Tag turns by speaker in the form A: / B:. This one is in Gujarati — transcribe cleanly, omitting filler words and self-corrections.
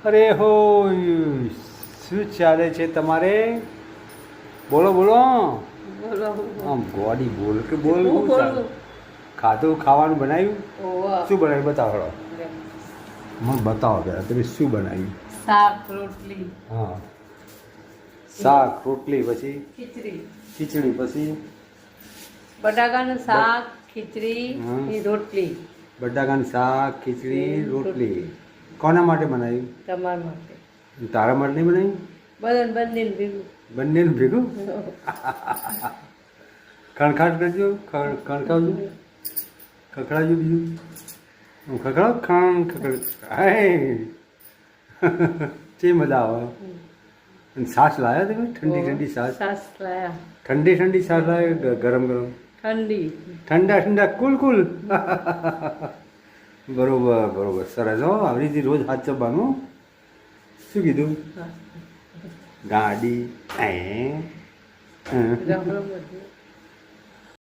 A: અરે હો, શું ચાલે છે તમારે? બોલો બોલો.
B: બોલો.
A: આમ ગોડી બોલ કે બોલ.
B: હું
A: શું ચાલે?
B: બોલું?
A: ખાધું ખાવાનું બનાવ્યું?
B: ઓવા.
A: શું બનાવ્યું બતાવો હેડો. મને બતાવો પહેલાં તમે શું બનાવ્યું?
B: શાક રોટલી
A: હા, શાક રોટલી, પછી
B: ખીચડી
A: ખીચડી, પછી
B: બટાકાનું શાક ખીચડી
A: હા.
B: ની રોટલી
A: બટાકાનું શાક ખીચડી રોટલી. કોના માટે બનાવ્યું?
B: તમારા માટે
A: તારા માટે નહીં બનાવ્યું?
B: બંને ભેગું
A: બંનેનું ભેગું? ખણખાટ કરજો, ખણખાવજો, ખખડાવજો બીજું. હું ખખડાવ ખખડ. હાય તે મજા આવે. અને છાશ લાવ્યા તમે? ઠંડી ઠંડી છાશ?
B: સાસ લાયા
A: ઠંડી ઠંડી છાશ લાવ્યા? ગરમ ગરમ?
B: ઠંડી
A: ઠંડા ઠંડા કુલ કુલ. બરોબર બરોબર, સરસ હો. આવી રીતે રોજ હાથ ચબાનું. શું કીધું? ગાડી.
B: રમ રમ બધું.